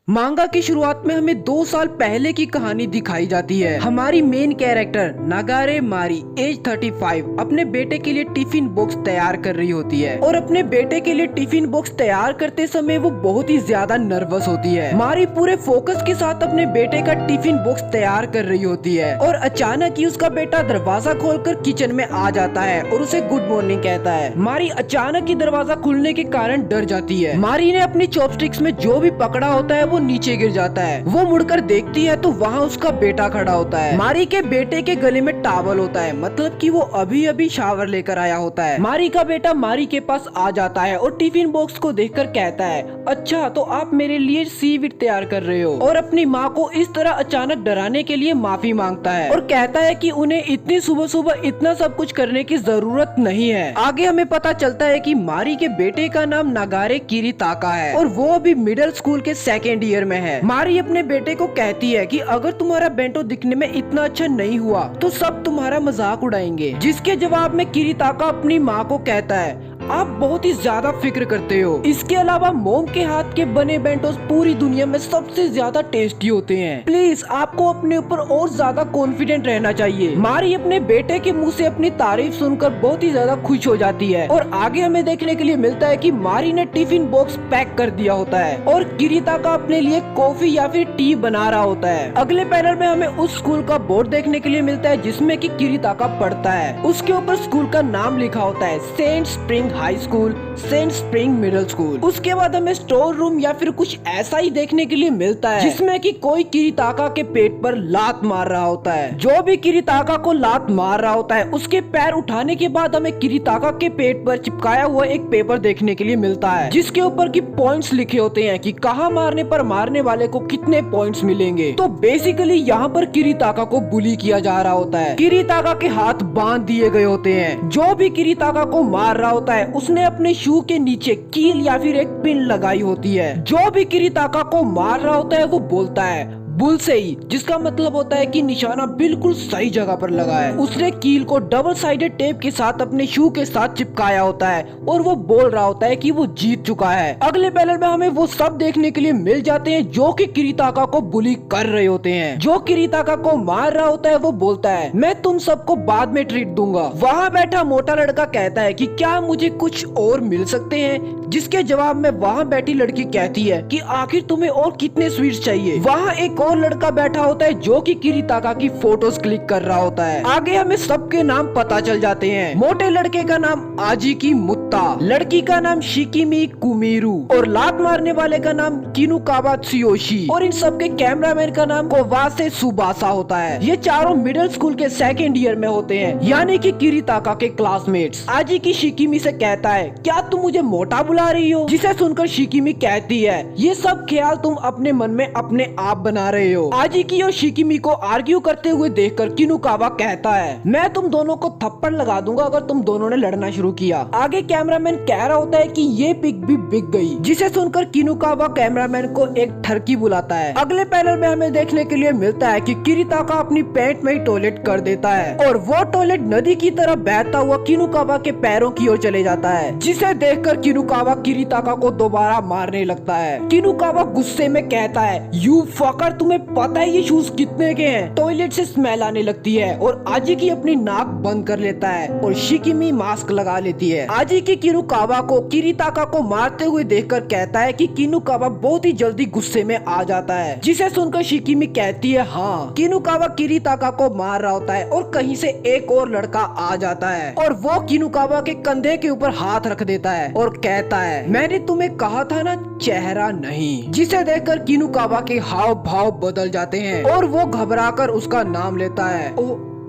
मांगा की शुरुआत में हमें 2 साल पहले की कहानी दिखाई जाती है। हमारी मेन कैरेक्टर नागारे मारी एज 35 अपने बेटे के लिए टिफिन बॉक्स तैयार कर रही होती है और अपने बेटे के लिए टिफिन बॉक्स तैयार करते समय वो बहुत ही ज्यादा नर्वस होती है। मारी पूरे फोकस के साथ अपने बेटे का टिफिन बॉक्स तैयार कर रही होती है और अचानक ही उसका बेटा दरवाजा खोलकर किचन में आ जाता है और उसे गुड मॉर्निंग कहता है। मारी अचानक ही दरवाजा खुलने के कारण डर जाती है। मारी ने अपनी चॉपस्टिक्स में जो भी पकड़ा होता है वो नीचे गिर जाता है। वो मुड़कर देखती है तो वहाँ उसका बेटा खड़ा होता है। मारी के बेटे के गले में टॉवल होता है, मतलब कि वो अभी अभी शावर लेकर आया होता है। मारी का बेटा मारी के पास आ जाता है और टिफिन बॉक्स को देखकर कहता है, अच्छा तो आप मेरे लिए सीविड तैयार कर रहे हो, और अपनी माँ को इस तरह अचानक डराने के लिए माफी मांगता है और कहता है कि उन्हें इतनी सुबह सुबह इतना सब कुछ करने की जरूरत नहीं है। आगे हमें पता चलता है कि मारी के बेटे का नाम नागारे किरीताका है और वो अभी मिडिल स्कूल के सेकेंड ईयर में है। मारी अपने बेटे को कहती है कि अगर तुम्हारा बेंटो दिखने में इतना अच्छा नहीं हुआ तो सब तुम्हारा मजाक उड़ाएंगे, जिसके जवाब में किरीताका अपनी माँ को कहता है, आप बहुत ही ज्यादा फिक्र करते हो। इसके अलावा मोम के हाथ के बने बेंटोस पूरी दुनिया में सबसे ज्यादा टेस्टी होते हैं। प्लीज आपको अपने ऊपर और ज्यादा कॉन्फिडेंट रहना चाहिए। मारी अपने बेटे के मुंह से अपनी तारीफ सुनकर बहुत ही ज्यादा खुश हो जाती है और आगे हमें देखने के लिए मिलता है कि मारी ने टिफिन बॉक्स पैक कर दिया होता है और किरीताका अपने लिए कॉफी या फिर टी बना रहा होता है। अगले पैनल में हमें उस स्कूल का बोर्ड देखने के लिए मिलता है जिसमें कि किरीताका पढ़ता है। उसके ऊपर स्कूल का नाम लिखा होता है, Saint Spring High School, Saint Spring Middle School. उसके बाद हमें स्टोर रूम या फिर कुछ ऐसा ही देखने के लिए मिलता है जिसमें कि कोई किरीताका के पेट पर लात मार रहा होता है। जो भी किरीताका को लात मार रहा होता है उसके पैर उठाने के बाद हमें किरीताका के पेट पर चिपकाया हुआ एक पेपर देखने के लिए मिलता है जिसके ऊपर की पॉइंट्स लिखे होते हैं कि कहाँ मारने पर मारने वाले को कितने पॉइंट्स मिलेंगे। तो बेसिकली यहाँ पर किरीताका को बुली किया जा रहा होता है। किरीताका के हाथ बांध दिए गए होते हैं। जो भी किरीताका को मार रहा होता है उसने अपने शू के नीचे कील या फिर एक पिन लगाई होती है। जो भी किरीताका को मार रहा होता है वो बोलता है बुल से ही, जिसका मतलब होता है कि निशाना बिल्कुल सही जगह पर लगा है। उसने कील को डबल साइडेड टेप के साथ अपने शू के साथ चिपकाया होता है और वो बोल रहा होता है कि वो जीत चुका है। अगले पैनल में हमें वो सब देखने के लिए मिल जाते हैं जो कि किरीताका को बुली कर रहे होते हैं। जो किरीताका को मार रहा होता है वो बोलता है, मैं तुम सबको बाद में ट्रीट दूंगा। वहाँ बैठा मोटा लड़का कहता है कि क्या मुझे कुछ और मिल सकते हैं, जिसके जवाब में वहाँ बैठी लड़की कहती है कि आखिर तुम्हें और कितने स्वीट्स चाहिए। वहाँ एक और लड़का बैठा होता है जो कि किरीताका की फोटोज क्लिक कर रहा होता है। आगे हमें सबके नाम पता चल जाते हैं। मोटे लड़के का नाम आजिकी मुत्ता, लड़की का नाम शिकिमी कुमीरू और लात मारने वाले का नाम किनुकावा त्सुयोशी और इन सबके कैमरामैन का नाम कोवासे सुबासा होता है। ये चारों मिडिल स्कूल के सेकेंड ईयर में होते हैं, यानी कि किरीताका के क्लासमेट्स। आजिकी शिकिमी से कहता है, क्या तुम मुझे मोटा बुला रही हो? जिसे सुनकर शिकिमी कहती है, ये सब ख्याल तुम अपने मन में अपने आप बना रहे हो। आजिकी और शिकिमी को आर्ग्यू करते हुए देखकर किनुकावा कहता है, मैं तुम दोनों को थप्पड़ लगा दूंगा अगर तुम दोनों ने लड़ना शुरू किया। आगे कैमरामैन कह रहा होता है कि ये पिक भी बिक गई, जिसे सुनकर किनुकावा कैमरामैन को एक ठरकी बुलाता है। अगले पैनल में हमें देखने के लिए मिलता है कि किरीताका अपनी पैंट में ही टॉयलेट कर देता है और वो टॉयलेट नदी की तरह बहता हुआ किनुकावा के पैरों की ओर चले जाता है, जिसे देखकर किनुकावा किरीताका को दोबारा मारने लगता है। किनुकावा गुस्से में कहता है, यू फकर, तुम्हें पता है ये शूज कितने के हैं? टॉयलेट से स्मेल आने लगती है और आजिकी अपनी नाक बंद कर लेता है और शिकिमी मास्क लगा लेती है। आजिकी किनुकावा को किरीताका को मारते हुए देखकर कहता है कि किनुकावा बहुत ही जल्दी गुस्से में आ जाता है, जिसे सुनकर शिकिमी कहती है, हाँ। किनुकावा किरीताका को मार रहा होता है और कहीं से एक और लड़का आ जाता है और वो किनुकावा के कंधे के ऊपर हाथ रख देता है और कहता है, मैंने तुम्हें कहा था ना, चेहरा नहीं। जिसे देखकर किनुकावा के हाव भाव बदल जाते हैं और वो घबराकर उसका नाम लेता है,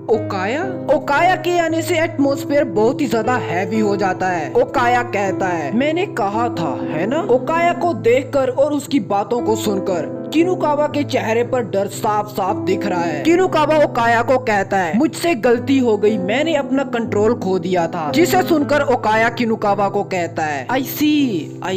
ओकाया। ओकाया के आने से एटमॉस्फेयर बहुत ही ज्यादा हैवी हो जाता है। ओकाया कहता है, मैंने कहा था, है ना? ओकाया को देखकर और उसकी बातों को सुनकर किनुकावा के चेहरे पर डर साफ साफ दिख रहा है। किनुकावा ओकाया को कहता है, मुझसे गलती हो गई, मैंने अपना कंट्रोल खो दिया था। जिसे सुनकर ओकाया किनुकावा को कहता है, आई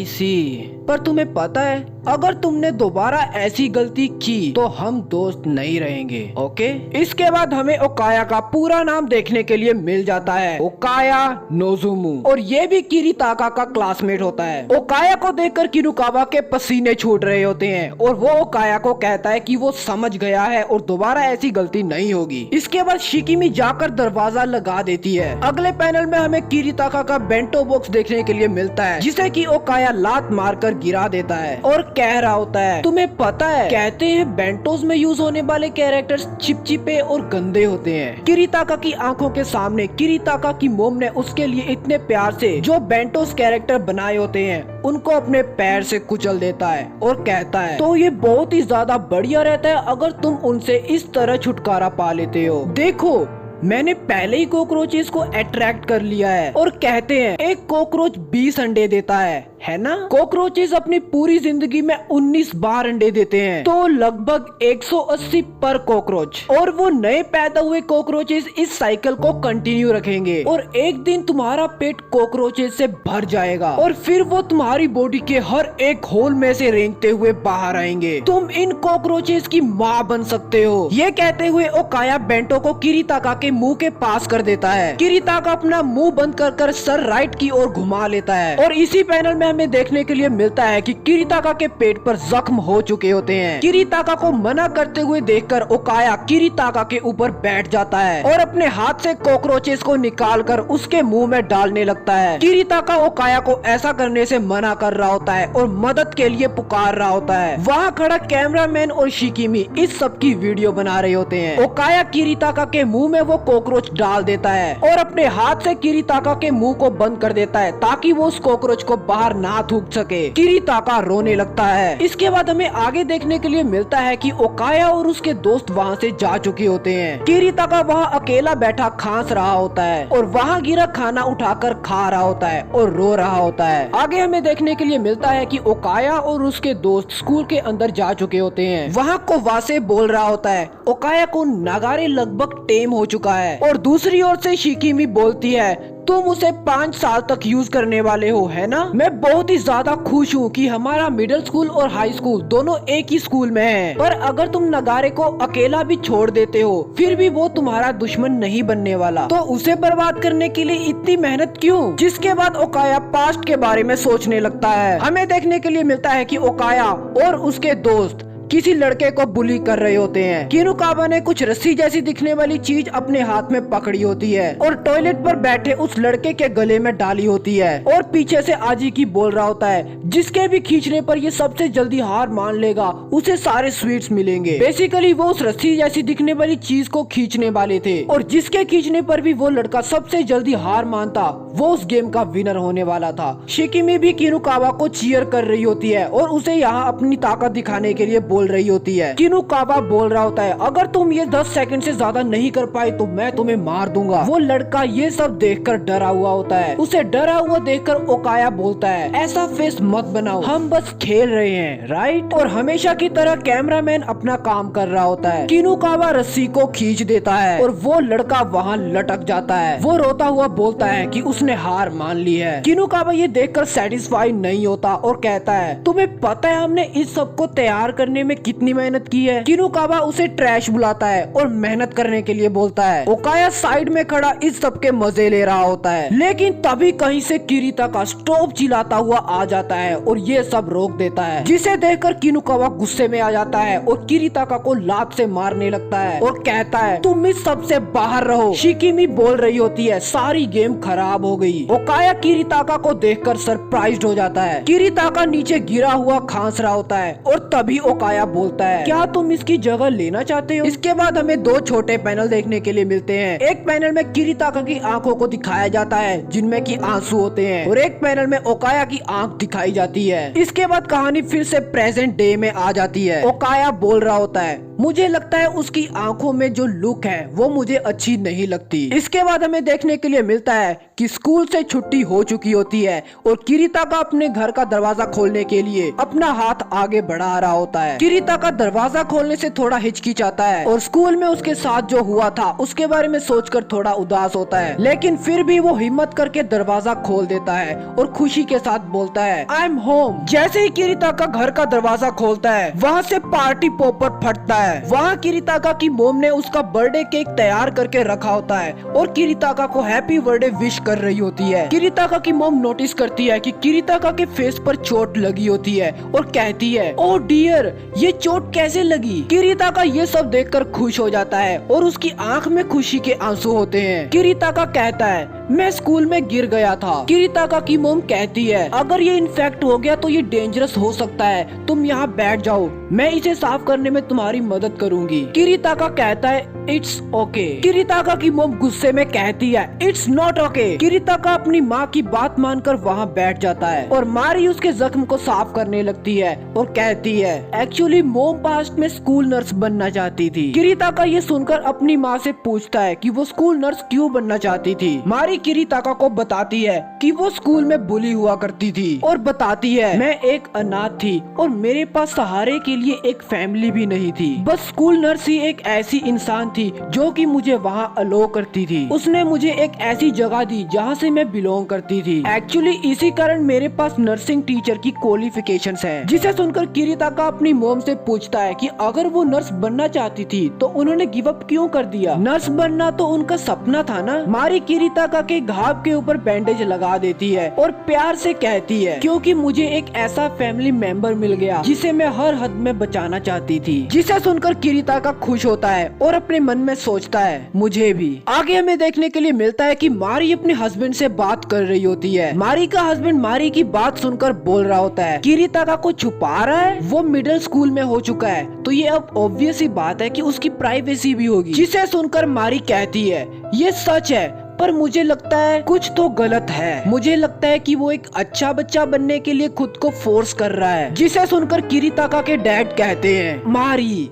सी। पर तुम्हें पता है, अगर तुमने दोबारा ऐसी गलती की तो हम दोस्त नहीं रहेंगे, ओके। इसके बाद हमें ओकाया का पूरा नाम देखने के लिए मिल जाता है, ओकाया नोजुमु, और ये भी किरीताका का क्लासमेट होता है। ओकाया को देखकर किनुकावा के पसीने छूट रहे होते हैं और वो ओकाया को कहता है कि वो समझ गया है और दोबारा ऐसी गलती नहीं होगी। इसके बाद शिकिमी जाकर दरवाजा लगा देती है। अगले पैनल में हमें किरीताका का बेंटो बॉक्स देखने के लिए मिलता है, जिसे कि ओकाया लात मारकर गिरा देता है और कह रहा होता है, तुम्हें पता है, कहते हैं बेंटोस में यूज होने वाले कैरेक्टर्स चिपचिपे और गंदे होते हैं। किरीताका की आंखों के सामने किरीताका की मोम ने उसके लिए इतने प्यार से जो बेंटोस कैरेक्टर बनाए होते हैं उनको अपने पैर से कुचल देता है और कहता है, तो ये बहुत ही ज्यादा बढ़िया रहता है अगर तुम उनसे इस तरह छुटकारा पा लेते हो। देखो, मैंने पहले ही कॉकरोचेस को अट्रैक्ट कर लिया है। और कहते हैं एक कॉकरोच 20 अंडे देता है ना। कॉकरोचेस अपनी पूरी जिंदगी में 19 बार अंडे देते हैं, तो लगभग 180 पर कॉकरोच। और वो नए पैदा हुए कॉकरोचेस इस साइकिल को कंटिन्यू रखेंगे और एक दिन तुम्हारा पेट कॉकरोचेस से भर जाएगा और फिर वो तुम्हारी बॉडी के हर एक होल में से रेंगते हुए बाहर आएंगे। तुम इन कॉकरोचेस की माँ बन सकते हो। ये कहते हुए ओकाया बेंटो को किरीताका के मुंह के पास कर देता है। किरीताका अपना मुंह बंद कर सर राइट की ओर घुमा लेता है और इसी पैनल में हमें देखने के लिए मिलता है कि किरीताका के पेट पर जख्म हो चुके होते हैं। किरीताका को मना करते हुए देखकर ओकाया किरीताका के ऊपर बैठ जाता है और अपने हाथ से कॉकरोचेस को निकालकर उसके मुंह में डालने लगता है। किरीताका ओकाया को ऐसा करने से मना कर रहा होता है और मदद के लिए पुकार रहा होता है। वहाँ खड़ा कैमरामैन और शिकिमी इस सब की वीडियो बना रहे होते हैं। ओकाया किरीताका के मुंह में वो कॉकरोच डाल देता है और अपने हाथ से किरीताका के मुंह को बंद कर देता है ताकि वो उस कॉकरोच को बाहर ना थूक सके। किरीताका रोने लगता है। इसके बाद हमें आगे देखने के लिए मिलता है कि ओकाया और उसके दोस्त वहाँ से जा चुके होते हैं। किरीताका वहाँ अकेला बैठा खांस रहा होता है और वहाँ गिरा खाना उठाकर खा रहा होता है और रो रहा होता है। आगे हमें देखने के लिए मिलता है कि ओकाया और उसके दोस्त स्कूल के अंदर जा चुके होते हैं। वहाँ कोवासे बोल रहा होता है, ओकाया को नागारे लगभग टेम हो चुका है। और दूसरी ओर से शिकिमी बोलती है, तुम उसे 5 साल तक यूज करने वाले हो, है ना। मैं बहुत ही ज्यादा खुश हूँ कि हमारा मिडिल स्कूल और हाई स्कूल दोनों एक ही स्कूल में है। पर अगर तुम नगारे को अकेला भी छोड़ देते हो फिर भी वो तुम्हारा दुश्मन नहीं बनने वाला, तो उसे बर्बाद करने के लिए इतनी मेहनत क्यों। जिसके बाद ओकाया पास्ट के बारे में सोचने लगता है। हमें देखने के लिए मिलता है कि ओकाया और उसके दोस्त किसी लड़के को बुली कर रहे होते हैं। किनुकावा ने कुछ रस्सी जैसी दिखने वाली चीज अपने हाथ में पकड़ी होती है और टॉयलेट पर बैठे उस लड़के के गले में डाली होती है और पीछे से आजिकी बोल रहा होता है, जिसके भी खींचने पर ये सबसे जल्दी हार मान लेगा उसे सारे स्वीट्स मिलेंगे। बेसिकली वो उस रस्सी जैसी दिखने वाली चीज को खींचने वाले थे और जिसके खींचने पर भी वो लड़का सबसे जल्दी हार मानता वो उस गेम का विनर होने वाला था। शिकिमी भी किनुकावा को चीयर कर रही होती है और उसे यहाँ अपनी ताकत दिखाने के लिए बोल रही होती है। किनुकावा बोल रहा होता है, अगर तुम ये 10 सेकंड से ज्यादा नहीं कर पाए तो मैं तुम्हें मार दूंगा। वो लड़का ये सब देखकर डरा हुआ होता है। उसे डरा हुआ देखकर ओकाया बोलता है, ऐसा फेस मत बनाओ, हम बस खेल रहे हैं, राइट। और हमेशा की तरह कैमरामैन अपना काम कर रहा होता है। किनुकावा रस्सी को खींच देता है और वो लड़का वहाँ लटक जाता है। वो रोता हुआ बोलता है कि उसने हार मान ली है। किनुकावा ये देखकर सेटिस्फाई नहीं होता और कहता है, तुम्हें पता है हमने इस सब को तैयार करने में कितनी मेहनत की है। किनुकावा उसे ट्रैश बुलाता है और मेहनत करने के लिए बोलता है। ओकाया साइड में खड़ा इस सब के मजे ले रहा होता है, लेकिन तभी कहीं से किरीताका स्टॉप चिल्लाता हुआ आ जाता है और ये सब रोक देता है, जिसे देखकर किनुकावा गुस्से में आ जाता है और किरीताका को लात से मारने लगता है और कहता है, तुम इस सब से बाहर रहो। शिकिमी बोल रही होती है, सारी गेम खराब हो गई। ओकाया किरीताका को देखकर सरप्राइज्ड हो जाता है। किरीताका नीचे गिरा हुआ खांस रहा होता है और तभी ओकाया बोलता है, क्या तुम इसकी जगह लेना चाहते हो। इसके बाद हमें 2 छोटे पैनल देखने के लिए मिलते हैं। एक पैनल में किरीताका की आंखों को दिखाया जाता है जिनमें की आंसू होते हैं और एक पैनल में ओकाया की आंख दिखाई जाती है। इसके बाद कहानी फिर से प्रेजेंट डे में आ जाती है। ओकाया बोल रहा होता है, मुझे लगता है उसकी आंखों में जो लुक है वो मुझे अच्छी नहीं लगती। इसके बाद हमें देखने के लिए मिलता है कि स्कूल से छुट्टी हो चुकी होती है और किरीताका अपने घर का दरवाजा खोलने के लिए अपना हाथ आगे बढ़ा रहा होता है। किरीताका दरवाजा खोलने से थोड़ा हिचकिचाता है और स्कूल में उसके साथ जो हुआ था उसके बारे में सोचकर थोड़ा उदास होता है, लेकिन फिर भी वो हिम्मत करके दरवाजा खोल देता है और खुशी के साथ बोलता है आई एम होम। जैसे ही किरीताका घर का दरवाजा खोलता है वहाँ से पार्टी पॉपर फटता है। वहाँ किरीताका की मोम ने उसका बर्थडे केक तैयार करके रखा होता है और किरीताका को हैप्पी बर्थडे विश कर रही होती है। किरीताका की मोम नोटिस करती है कि किरीताका के फेस पर चोट लगी होती है और कहती है ओह डियर, ये चोट कैसे लगी। किरीताका ये सब देखकर खुश हो जाता है और उसकी आंख में खुशी के आंसू होते हैं। किरीताका कहता है मैं स्कूल में गिर गया था। किरीताका की मोम कहती है अगर ये इन्फेक्ट हो गया तो ये डेंजरस हो सकता है, तुम यहाँ बैठ जाओ, मैं इसे साफ करने में तुम्हारी मदद करूंगी। किरीताका कहता है इट्स ओके। किरीताका की मोम गुस्से में कहती है इट्स नॉट ओके। किरीताका अपनी माँ की बात मानकर वहाँ बैठ जाता है और मारी उसके जख्म को साफ करने लगती है और कहती है एक्चुअली मोम पास्ट में स्कूल नर्स बनना चाहती थी। किरीताका ये सुनकर अपनी माँ से पूछता है कि वो स्कूल नर्स क्यों बनना चाहती थी। मारी किरीताका को बताती है कि वो स्कूल में बुली हुआ करती थी और बताती है मैं एक अनाथ थी और मेरे पास सहारे के लिए एक फैमिली भी नहीं थी। बस स्कूल नर्स ही एक ऐसी इंसान थी जो कि मुझे वहाँ अलो करती थी। उसने मुझे एक ऐसी जगह दी जहाँ से मैं बिलोंग करती थी। एक्चुअली इसी कारण मेरे पास नर्सिंग टीचर की क्वालिफिकेशंस हैं। जिसे सुनकर किरीताका अपनी मोम से पूछता है कि अगर वो नर्स बनना चाहती थी तो उन्होंने गिव अप क्यों कर दिया। नर्स बनना तो उनका सपना था ना। मारी किरीताका के घाव के ऊपर बैंडेज लगा देती है और प्यार से कहती है क्योंकि मुझे एक ऐसा फैमिली मेंबर मिल गया जिसे मैं हर हद में बचाना चाहती थी। जिसे सुनकर किरीताका खुश होता है और अपने मन में सोचता है मुझे भी। आगे हमें देखने के लिए मिलता है कि मारी अपने हस्बैंड से बात कर रही होती है। मारी का हस्बैंड मारी की बात सुनकर बोल रहा होता है किरीताका को छुपा रहा है, वो मिडिल स्कूल में हो चुका है तो ये अब ऑब्वियस ही बात है कि उसकी प्राइवेसी भी होगी। जिसे सुनकर मारी कहती है ये सच है पर मुझे लगता है कुछ तो गलत है। मुझे लगता है कि वो एक अच्छा बच्चा बनने के लिए खुद को फोर्स कर रहा है। जिसे सुनकर किरीताका के डैड कहते हैं मारी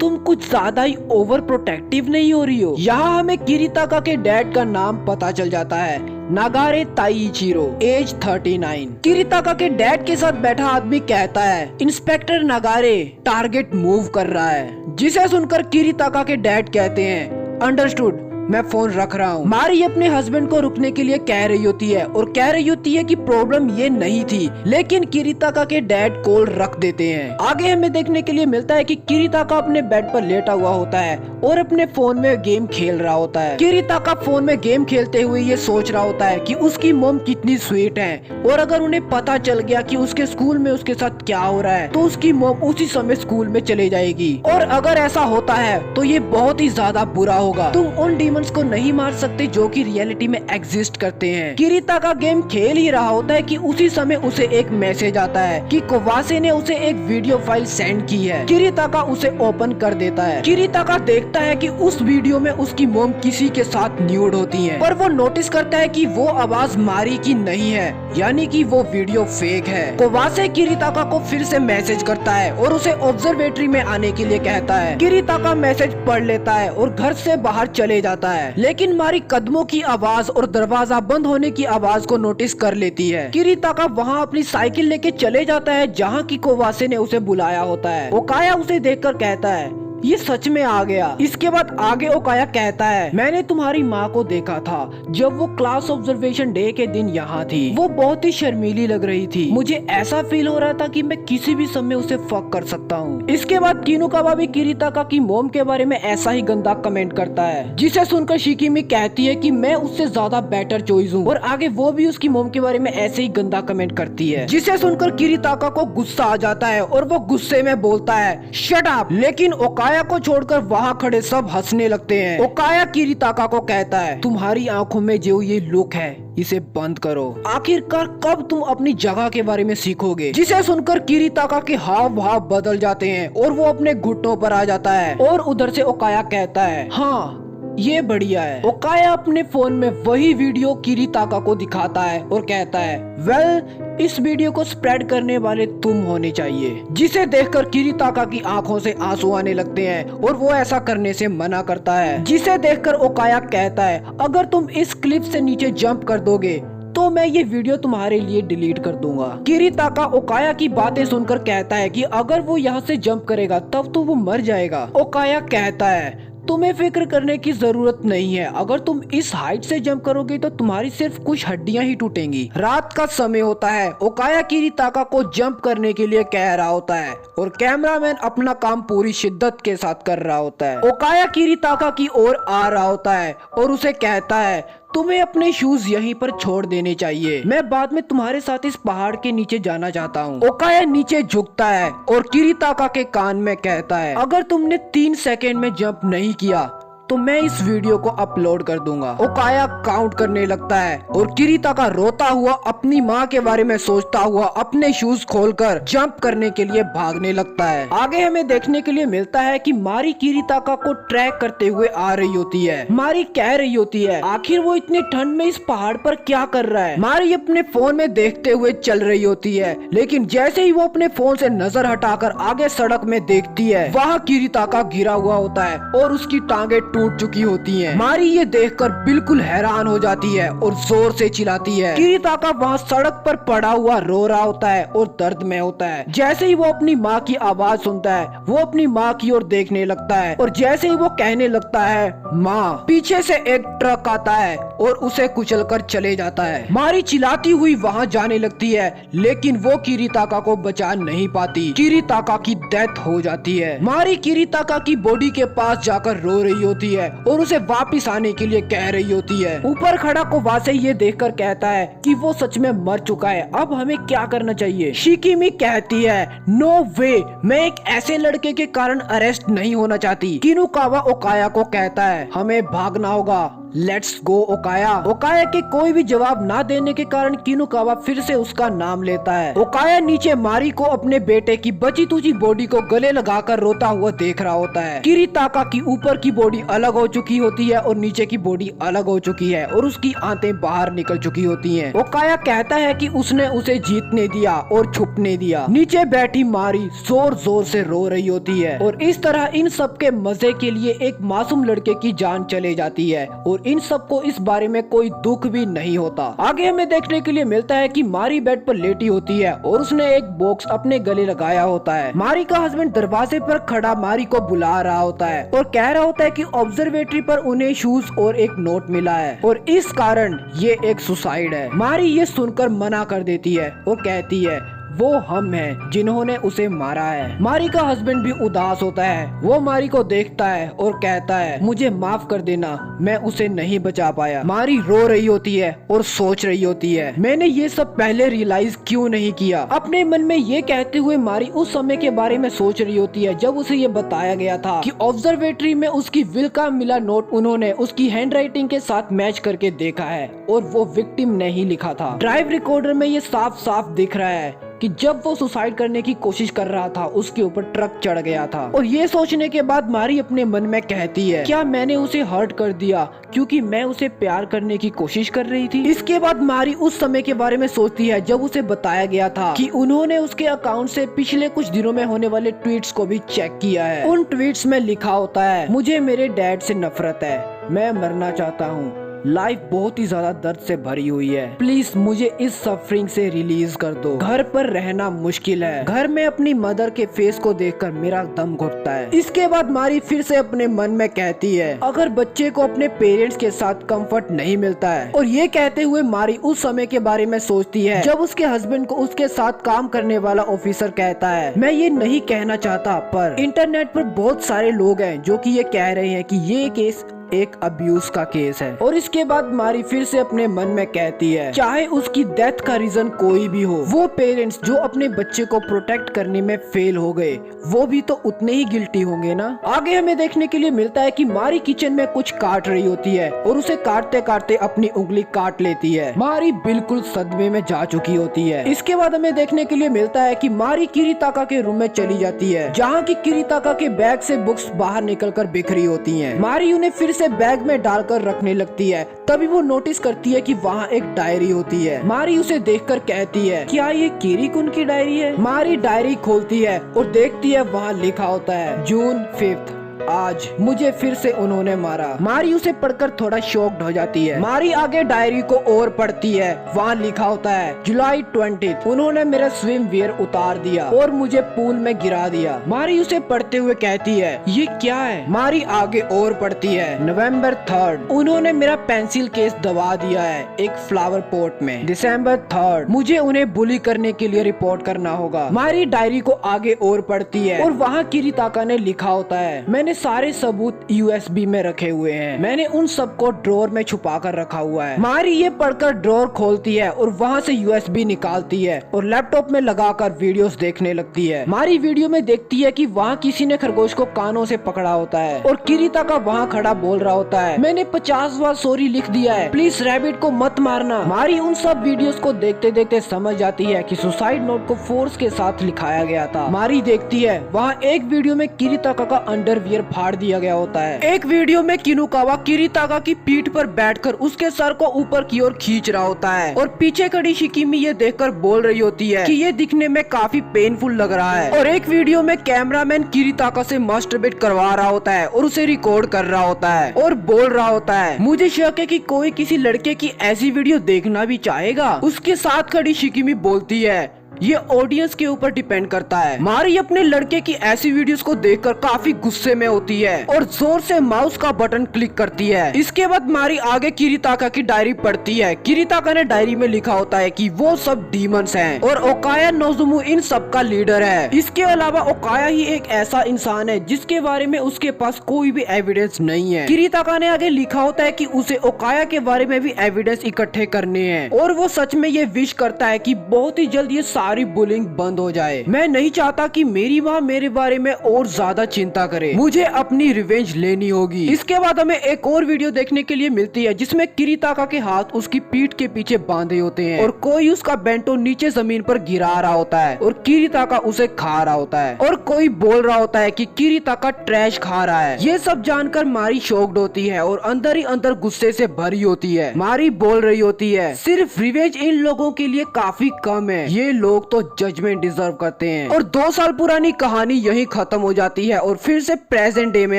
तुम कुछ ज्यादा ही ओवर प्रोटेक्टिव नहीं हो रही हो। यहाँ हमें किरीताका के डैड का नाम पता चल जाता है नागारे ताइचिरो, एज 39। किरीताका के डैड के साथ बैठा आदमी कहता है इंस्पेक्टर नागारे टारगेट मूव कर रहा है। जिसे सुनकर किरीताका के डैड कहते हैं अंडरस्टूड, मैं फोन रख रहा हूँ। मारी अपने हस्बैंड को रुकने के लिए कह रही होती है और कह रही होती है कि प्रॉब्लम ये नहीं थी, लेकिन किरीताका के डैड कॉल रख देते हैं। आगे हमें देखने के लिए मिलता है कि किरीताका अपने बेड पर लेटा हुआ होता है और अपने फोन में गेम खेल रहा होता है। किरीताका फोन में गेम खेलते हुए ये सोच रहा होता है कि उसकी मोम कितनी स्वीट है और अगर उन्हें पता चल गया कि उसके स्कूल में उसके साथ क्या हो रहा है तो उसकी मोम उसी समय स्कूल में चले जाएगी और अगर ऐसा होता है तो ये बहुत ही ज्यादा बुरा होगा। तुम उन डीमंस को नहीं मार सकते जो कि रियलिटी में एग्जिस्ट करते हैं। किरीताका गेम खेल ही रहा होता है कि उसी समय उसे एक मैसेज आता है कि कोवासे ने उसे एक वीडियो फाइल सेंड की है। किरीताका उसे ओपन कर देता है। किरीताका देखता है कि उस वीडियो में उसकी मोम किसी के साथ न्यूड होती है, पर वो नोटिस करता है कि वो आवाज मारी की नहीं है, यानी कि वो वीडियो फेक है। कोवासे किरीताका को फिर से मैसेज करता है और उसे ऑब्जर्वेटरी में आने के लिए कहता है। किरीताका मैसेज पढ़ लेता है और घर से बाहर चले जाता है, लेकिन मारी कदमों की आवाज और दरवाजा बंद होने की आवाज को नोटिस कर लेती है। किरीताका वहाँ अपनी साइकिल लेके चले जाता है जहाँ की कोवासे ने उसे बुलाया होता है। ओकाया उसे देखकर कहता है ये सच में आ गया। इसके बाद आगे ओकाया कहता है मैंने तुम्हारी माँ को देखा था जब वो क्लास ऑब्जर्वेशन डे के दिन यहाँ थी। वो बहुत ही शर्मीली लग रही थी। मुझे ऐसा फील हो रहा था कि मैं किसी भी समय उसे फक कर सकता हूँ। इसके बाद किनुकावा भी किरीताका की मोम के बारे में ऐसा ही गंदा कमेंट करता है, जिसे सुनकर शिकिमी कहती है कि मैं उससे ज्यादा बेटर चॉइस हूँ और आगे वो भी उसकी मोम के बारे में ऐसे ही गंदा कमेंट करती है। जिसे सुनकर किरीताका को गुस्सा आ जाता है और वो गुस्से में बोलता है शट अप। लेकिन ओकाया को छोड़कर वहाँ खड़े सब हंसने लगते हैं। ओकाया किरीताका को कहता है तुम्हारी आंखों में जो ये लुक है इसे बंद करो। आखिरकार कब तुम अपनी जगह के बारे में सीखोगे। जिसे सुनकर किरीताका के हाव भाव बदल जाते हैं और वो अपने घुटनों पर आ जाता है और उधर से ओकाया कहता है हाँ ये बढ़िया है। ओकाया अपने फोन में वही वीडियो किरीताका को दिखाता है और कहता है वेल इस वीडियो को स्प्रेड करने वाले तुम होने चाहिए, जिसे देखकर किरीताका की आंखों से आंसू आने लगते हैं और वो ऐसा करने से मना करता है। जिसे देखकर ओकाया कहता है, अगर तुम इस क्लिप से नीचे जंप कर दोगे तो मैं ये वीडियो तुम्हारे लिए डिलीट कर दूंगा। किरीताका ओकाया की बातें सुनकर कहता है कि अगर वो यहाँ से जंप करेगा तब तो वो मर जाएगा। ओकाया कहता है, तुम्हें फिक्र करने की जरूरत नहीं है, अगर तुम इस हाइट से जंप करोगे तो तुम्हारी सिर्फ कुछ हड्डियां ही टूटेंगी। रात का समय होता है, ओकाया किरीताका को जंप करने के लिए कह रहा होता है और कैमरामैन अपना काम पूरी शिद्दत के साथ कर रहा होता है। ओकाया किरीताका की ओर आ रहा होता है और उसे कहता है, तुम्हें अपने शूज यहीं पर छोड़ देने चाहिए, मैं बाद में तुम्हारे साथ इस पहाड़ के नीचे जाना चाहता हूँ। ओकाया नीचे झुकता है और किरीताका के कान में कहता है, अगर तुमने 3 सेकेंड में जंप नहीं किया तो मैं इस वीडियो को अपलोड कर दूंगा। ओकाया काउंट करने लगता है और किरीताका रोता हुआ अपनी माँ के बारे में सोचता हुआ अपने शूज खोलकर जंप करने के लिए भागने लगता है। आगे हमें देखने के लिए मिलता है कि मारी किरीताका को ट्रैक करते हुए आ रही होती है। मारी कह रही होती है, आखिर वो इतनी ठंड में इस पहाड़ पर क्या कर रहा है। मारी अपने फोन में देखते हुए चल रही होती है, लेकिन जैसे ही वो अपने फोन से नजर हटाकर आगे सड़क में देखती है, वहाँ किरीताका गिरा हुआ होता है और उसकी टांगे टूट चुकी होती हैं। मारी ये देखकर बिल्कुल हैरान हो जाती है और जोर से चिल्लाती है। किरीताका वहाँ सड़क पर पड़ा हुआ रो रहा होता है और दर्द में होता है। जैसे ही वो अपनी माँ की आवाज सुनता है, वो अपनी माँ की ओर देखने लगता है और जैसे ही वो कहने लगता है माँ, पीछे से एक ट्रक आता है और उसे कुचलकर चले जाता है। मारी चिल्लाती हुई वहाँ जाने लगती है, लेकिन वो किरीताका को बचा नहीं पाती। किरीताका की डेथ हो जाती है। मारी किरीताका की बॉडी के पास जाकर रो रही होती है और उसे वापस आने के लिए कह रही होती है। ऊपर खड़ा कोवासे ये देखकर कहता है कि वो सच में मर चुका है, अब हमें क्या करना चाहिए। शिकिमी कहती है, नो वे, मैं एक ऐसे लड़के के कारण अरेस्ट नहीं होना चाहती। किनुकावा ओकाया को कहता है, हमें भागना होगा, लेट्स गो ओकाया। ओकाया के कोई भी जवाब ना देने के कारण किनुकावा फिर से उसका नाम लेता है। ओकाया नीचे मारी को अपने बेटे की बची तुची बॉडी को गले लगाकर रोता हुआ देख रहा होता है। किरीताका की ऊपर की बॉडी अलग हो चुकी होती है और नीचे की बॉडी अलग हो चुकी है और उसकी आंतें बाहर निकल चुकी होती हैं। ओकाया कहता है कि उसने उसे जीतने दिया और छुपने दिया। नीचे बैठी मारी जोर जोर से रो रही होती है और इस तरह इन सब के मजे के लिए एक मासूम लड़के की जान चले जाती है और इन सबको इस बारे में कोई दुख भी नहीं होता। आगे हमें देखने के लिए मिलता है कि मारी बेड पर लेटी होती है और उसने एक बॉक्स अपने गले लगाया होता है। मारी का हस्बैंड दरवाजे पर खड़ा मारी को बुला रहा होता है और कह रहा होता है कि ऑब्जर्वेटरी पर उन्हें शूज और एक नोट मिला है और इस कारण ये एक सुसाइड है। मारी ये सुनकर मना कर देती है और कहती है, वो हम हैं जिन्होंने उसे मारा है। मारी का हस्बैंड भी उदास होता है। वो मारी को देखता है और कहता है, मुझे माफ कर देना, मैं उसे नहीं बचा पाया। मारी रो रही होती है और सोच रही होती है, मैंने ये सब पहले रियलाइज क्यों नहीं किया। अपने मन में ये कहते हुए मारी उस समय के बारे में सोच रही होती है जब उसे ये बताया गया था कि ऑब्जर्वेटरी में उसकी विल का मिला नोट उन्होंने उसकी हैंड राइटिंग के साथ मैच करके देखा है और वो विक्टिम ने ही लिखा था। ड्राइव रिकॉर्डर में ये साफ साफ दिख रहा है कि जब वो सुसाइड करने की कोशिश कर रहा था उसके ऊपर ट्रक चढ़ गया था। और ये सोचने के बाद मारी अपने मन में कहती है, क्या मैंने उसे हर्ट कर दिया क्योंकि मैं उसे प्यार करने की कोशिश कर रही थी। इसके बाद मारी उस समय के बारे में सोचती है जब उसे बताया गया था कि उन्होंने उसके अकाउंट से पिछले कुछ दिनों में होने वाले ट्वीट्स को भी चेक किया है। उन ट्वीट्स में लिखा होता है, मुझे मेरे डैड से नफरत है, मैं मरना चाहता हूँ, लाइफ बहुत ही ज्यादा दर्द से भरी हुई है, प्लीज मुझे इस सफरिंग से रिलीज कर दो, घर पर रहना मुश्किल है, घर में अपनी मदर के फेस को देखकर मेरा दम घुटता है। इसके बाद मारी फिर से अपने मन में कहती है, अगर बच्चे को अपने पेरेंट्स के साथ कंफर्ट नहीं मिलता है। और ये कहते हुए मारी उस समय के बारे में सोचती है जब उसके हस्बैंड को उसके साथ काम करने वाला ऑफिसर कहता है, मैं ये नहीं कहना चाहता पर इंटरनेट पर बहुत सारे लोग हैं जो कि ये कह रहे हैं कि ये केस एक अब्यूज का केस है। और इसके बाद मारी फिर से अपने मन में कहती है, चाहे उसकी डेथ का रीजन कोई भी हो, वो पेरेंट्स जो अपने बच्चे को प्रोटेक्ट करने में फेल हो गए वो भी तो उतने ही गिल्टी होंगे ना। आगे हमें देखने के लिए मिलता है कि मारी किचन में कुछ काट रही होती है और उसे काटते काटते अपनी उंगली काट लेती है। मारी बिल्कुल सदमे में जा चुकी होती है। इसके बाद हमें देखने के लिए मिलता है कि मारी किरीताका के रूम में चली जाती है जहाँ की किरीताका के बैग से बुक्स बाहर निकलकर बिखरी होती हैं। मारी उन्हें फिर से इसे बैग में डालकर रखने लगती है। तभी वो नोटिस करती है कि वहाँ एक डायरी होती है। मारी उसे देखकर कहती है, क्या ये किरी-कुन की डायरी है? मारी डायरी खोलती है और देखती है वहाँ लिखा होता है जून 5 आज मुझे फिर से उन्होंने मारा। मारी उसे पढ़कर थोड़ा शॉक्ड हो जाती है। मारी आगे डायरी को और पढ़ती है। वहाँ लिखा होता है जुलाई 20 उन्होंने मेरा स्विम वियर उतार दिया और मुझे पूल में गिरा दिया। मारी उसे पढ़ते हुए कहती है, ये क्या है? मारी आगे और पढ़ती है नवंबर 3 उन्होंने मेरा पेंसिल केस दबा दिया है एक फ्लावर पॉट में। दिसंबर 3 मुझे उन्हें बुली करने के लिए रिपोर्ट करना होगा। मारी डायरी को आगे और पढ़ती है और वहाँ किरीताका ने लिखा होता है, मैंने सारे सबूत USB में रखे हुए हैं। मैंने उन सबको ड्रॉर में छुपा कर रखा हुआ है। मारी ये पढ़कर ड्रॉर खोलती है और वहाँ से USB निकालती है और लैपटॉप में लगाकर वीडियोस देखने लगती है। मारी वीडियो में देखती है कि वहाँ किसी ने खरगोश को कानों से पकड़ा होता है और किरीताका वहाँ खड़ा बोल रहा होता है, मैंने 50 बार सॉरी लिख दिया है, प्लीज रैबिट को मत मारना। मारी उन सब वीडियोस को देखते देखते समझ जाती है कि सुसाइड नोट को फोर्स के साथ लिखाया गया था। मारी देखती है वहाँ एक वीडियो में किरीताका का अंडरवियर फाड़ दिया गया होता है। एक वीडियो में किनुकावा किरीताका की पीठ पर बैठकर उसके सर को ऊपर की ओर खींच रहा होता है और पीछे खड़ी शिकिमी ये देखकर बोल रही होती है कि ये दिखने में काफी पेनफुल लग रहा है। और एक वीडियो में कैमरामैन किरीताका से मास्टरबेट करवा रहा होता है और उसे रिकॉर्ड कर रहा होता है और बोल रहा होता है, मुझे शक है कि कोई किसी लड़के की ऐसी वीडियो देखना भी चाहेगा। उसके साथ खड़ी शिकिमी बोलती है, ये ऑडियंस के ऊपर डिपेंड करता है। मारी अपने लड़के की ऐसी वीडियोस को देखकर काफी गुस्से में होती है और जोर से माउस का बटन क्लिक करती है। इसके बाद मारी आगे किरीताका की डायरी पढ़ती है। किरीताका ने डायरी में लिखा होता है कि वो सब डीमंस हैं और ओकाया नोजुमु इन सब का लीडर है। इसके अलावा ओकाया ही एक ऐसा इंसान है जिसके बारे में उसके पास कोई भी एविडेंस नहीं है। किरीताका ने आगे लिखा होता है कि उसे ओकाया के बारे में भी एविडेंस इकट्ठे करने हैं और वो सच में ये विश करता है कि बहुत ही जल्द ये सारी बुलिंग बंद हो जाए। मैं नहीं चाहता कि मेरी माँ मेरे बारे में और ज्यादा चिंता करे। मुझे अपनी रिवेंज लेनी होगी। इसके बाद हमें एक और वीडियो देखने के लिए मिलती है जिसमें किरीताका के हाथ उसकी पीठ के पीछे बांधे होते हैं और कोई उसका बेंटो नीचे जमीन पर गिरा रहा होता है और किरीताका उसे खा रहा होता है और कोई बोल रहा होता है कि किरीताका ट्रैश खा रहा है। ये सब जानकर मारी शॉक्ड होती है और अंदर ही अंदर गुस्से से भरी होती है। मारी बोल रही होती है, सिर्फ रिवेंज इन लोगों के लिए काफी कम है, ये लोग तो जजमेंट डिजर्व करते हैं। और 2 साल पुरानी कहानी यही खत्म हो जाती है और फिर से प्रेजेंट डे में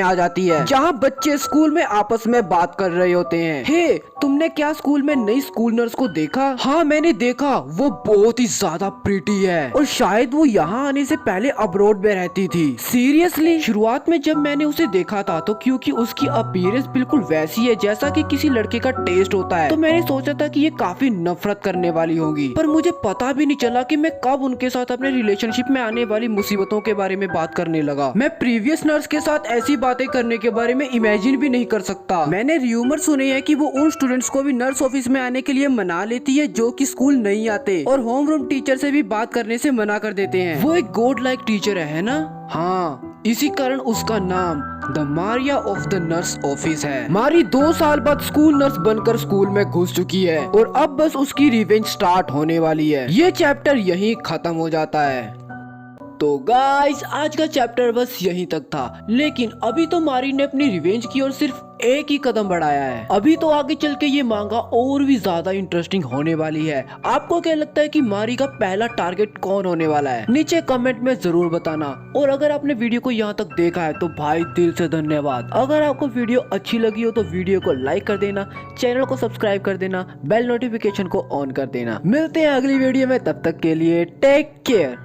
आ जाती है जहाँ बच्चे स्कूल में आपस में बात कर रहे होते हैं। हे, तुमने क्या स्कूल में नई स्कूल नर्स को देखा? हाँ मैंने देखा, वो बहुत ही ज्यादा प्रीटी है और शायद वो यहाँ आने से पहले अब्रॉड में रहती थी। सीरियसली? शुरुआत में जब मैंने उसे देखा था तो क्योंकि उसकी अपीयरेंस बिल्कुल वैसी है जैसा कि किसी लड़के का टेस्ट होता है तो मैंने सोचा था कि ये काफी नफरत करने वाली होगी, पर मुझे पता भी नहीं चला कि मैं कब उनके साथ अपने रिलेशनशिप में आने वाली मुसीबतों के बारे में बात करने लगा। मैं प्रीवियस नर्स के साथ ऐसी बातें करने के बारे में इमेजिन भी नहीं कर सकता। मैंने र्यूमर सुने हैं कि वो उन स्टूडेंट्स को भी नर्स ऑफिस में आने के लिए मना लेती है जो कि स्कूल नहीं आते और होम रूम टीचर से भी बात करने से मना कर देते हैं। वो एक गॉड लाइक टीचर है ना? हाँ, इसी कारण उसका नाम the Maria of the nurse office है। मारी 2 साल बाद स्कूल नर्स बनकर स्कूल में घुस चुकी है और अब बस उसकी रिवेंज स्टार्ट होने वाली है। ये चैप्टर यहीं खत्म हो जाता है। तो गाइस, आज का चैप्टर बस यहीं तक था, लेकिन अभी तो मारी ने अपनी रिवेंज की और सिर्फ एक ही कदम बढ़ाया है। अभी तो आगे चल के ये मांगा और भी ज्यादा इंटरेस्टिंग होने वाली है। आपको क्या लगता है कि मारी का पहला टारगेट कौन होने वाला है? नीचे कमेंट में जरूर बताना। और अगर आपने वीडियो को यहाँ तक देखा है तो भाई दिल से धन्यवाद। अगर आपको वीडियो अच्छी लगी हो तो वीडियो को लाइक कर देना, चैनल को सब्सक्राइब कर देना, बेल नोटिफिकेशन को ऑन कर देना। मिलते हैं अगली वीडियो में, तब तक के लिए टेक केयर।